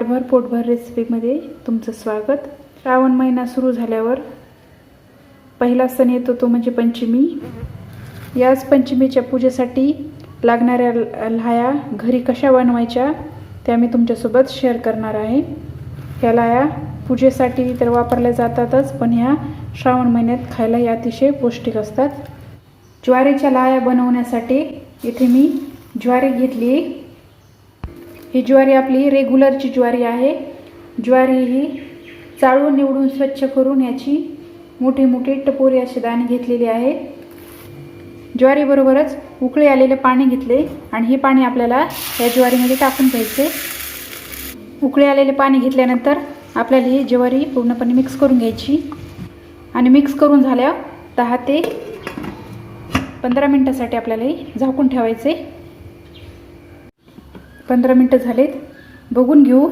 ताटभर पोटभर रेसिपीमध्ये तुमचं स्वागत। श्रावण महिना सुरू झाल्यावर पहिला सण येतो तो म्हणजे पंचमी। याच पंचमीच्या पूजेसाठी लागणाऱ्या लाह्या घरी कशा बनवायच्या त्या मी तुमच्यासोबत शेअर करणार आहे। ह्या लाह्या पूजेसाठी तर वापरल्या जातातच, पण ह्या श्रावण महिन्यात खायलाही अतिशय पौष्टिक असतात। ज्वारीच्या लाह्या बनवण्यासाठी इथे मी ज्वारी घेतली। ही ज्वारी आपली रेग्युलरची ज्वारी आहे। ज्वारी ही चाळून निवडून स्वच्छ करून याची मोठी मोठी टपोरी अशी दाणे घेतलेली आहे। ज्वारी बरोबरच उकळी आलेले पाणी घेतले आणि हे पाणी आपल्याला या ज्वारीमध्ये टाकून घ्यायचे। उकळी आलेले पाणी घेतल्यानंतर आपल्याला ही ज्वारी पूर्णपणे मिक्स करून घ्यायची आणि मिक्स करून झाल्यावर 10 ते 15 मिनिटांसाठी आपल्याला ही झाकून ठेवायचे। 15 मिनिटं झालेत, बघून घेऊ।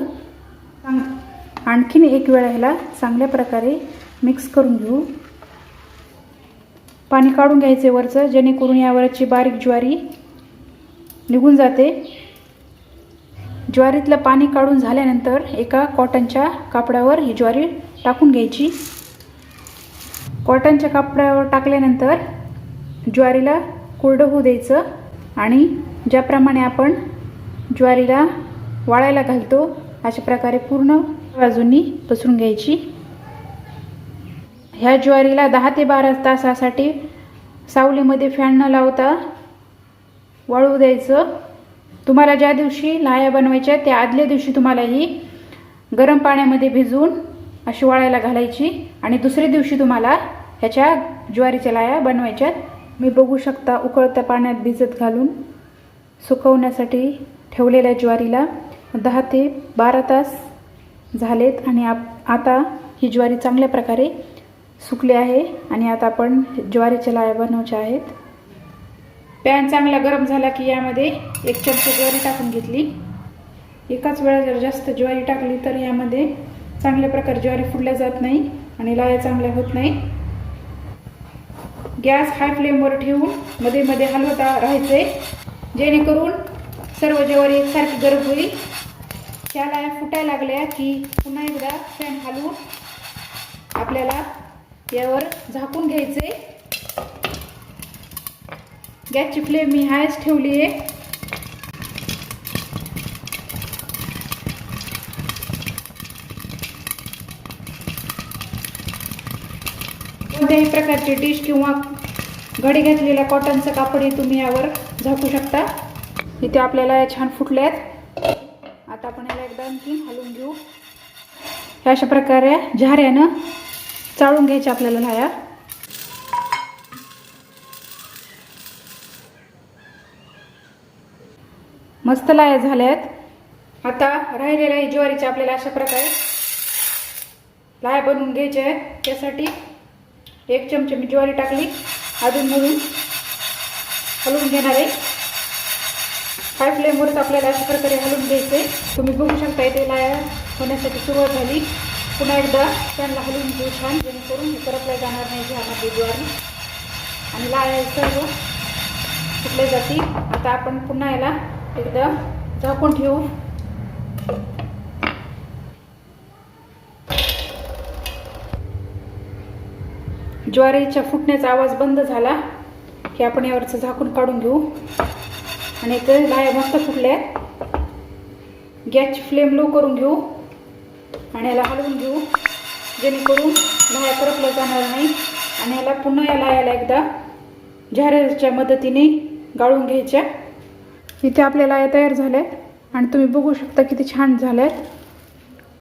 आणखीन एक वेळा ह्याला चांगल्या प्रकारे मिक्स करून घेऊ। पाणी काढून घ्यायचे वरचं, जेणेकरून यावरची बारीक ज्वारी निघून जाते। ज्वारीतलं पाणी काढून झाल्यानंतर एका कॉटनच्या कापडावर ही ज्वारी टाकून घ्यायची। कॉटनच्या कापडावर टाकल्यानंतर ज्वारीला कोरडं होऊ द्यायचं आणि ज्याप्रमाणे आपण ज्वारीला वाळायला घालतो अशा प्रकारे पूर्ण बाजूंनी पसरून घ्यायची। ह्या ज्वारीला 10 ते 12 तासासाठी सावलीमध्ये फॅन न लावता वाळू द्यायचं। तुम्हाला ज्या दिवशी लाह्या बनवायच्या त्या आदल्या दिवशी तुम्हाला ही गरम पाण्यामध्ये भिजवून अशी वाळायला घालायची आणि दुसऱ्या दिवशी तुम्हाला ह्याच्या ज्वारीच्या लाह्या बनवायच्यात। मी बघू शकता उकळत्या पाण्यात भिजत घालून सुकवण्यासाठी ठेवलेल्या ज्वारीला 10 ते 12 तास झालेत आणि आता ही ज्वारी चांगल्या प्रकारे सुकली आहे आणि आता आपण ज्वारीच्या लाह्या बनवायच्या आहेत। पॅन चांगला गरम झाला की यामध्ये 1 चमचा ज्वारी टाकून घेतली। एकाच वेळा जर जास्त ज्वारी टाकली तर यामध्ये चांगल्या प्रकारे ज्वारी फुलल्या जात नाही आणि लाह्या चांगल्या होत नाही। गॅस हाय फ्लेमवर ठेवून मध्ये मध्ये हलवत राहायचे, जेणेकरून सर्व ज्वारी एकसारखी गरम होईल। ह्या लाह्या फुटायला लागल्या की पुन्हा एकदा फॅन हलवून आपल्याला यावर झाकून घ्यायचे। गॅसची फ्लेम मी हायच ठेवली आहे। कोणत्याही प्रकारची डिश किंवा घडी घातलेल्या कॉटनचं कापड तुम्ही यावर झाकू शकता। इथे आपल्याला छान फुटल्यात। आता आपण याला एकदा आणखी हलवून घेऊ। ह्या अशा प्रकारे झाऱ्यानं चाळून घ्यायच्या आपल्याला लाह्या। मस्त लाह्या झाल्यात। आता राहिलेल्या ज्वारीच्या आपल्याला अशा प्रकारे लाह्या बनवून घ्यायच्या आहेत। त्यासाठी 1 चमचा मी ज्वारी टाकली, अधूनमधून हलवून घेणार आहे। हाय फ्लेमवरच आपल्याला अशा प्रकारे हलवून घ्यायचे। तुम्ही बघू शकता इथे लाह्या होण्यासाठी सुरुवात झाली। पुन्हा एकदा त्यांना हलवून घेऊ छान, जेणेकरून करपल्या जाणार नाही ह्यामध्ये ज्वारी आणि लाह्या सर्व फुटल्या जातील। आता आपण पुन्हा याला एकदा झाकून ठेवू। ज्वारीच्या फुटण्याचा आवाज बंद झाला की आपण यावरचं झाकून काढून घेऊ आणि इथे लाह्या मस्त फुटल्या। गॅसची फ्लेम लो करून घेऊ आणि याला हलवून घेऊ, जेणेकरून लाह्या करपल्या जाणार नाही आणि याला पुन्हा या लाह्याला एकदा झाऱ्याच्या मदतीने गाळून घ्यायच्या। इथे आपल्या लाह्या तयार झाल्यात आणि तुम्ही बघू शकता किती छान झाल्यात।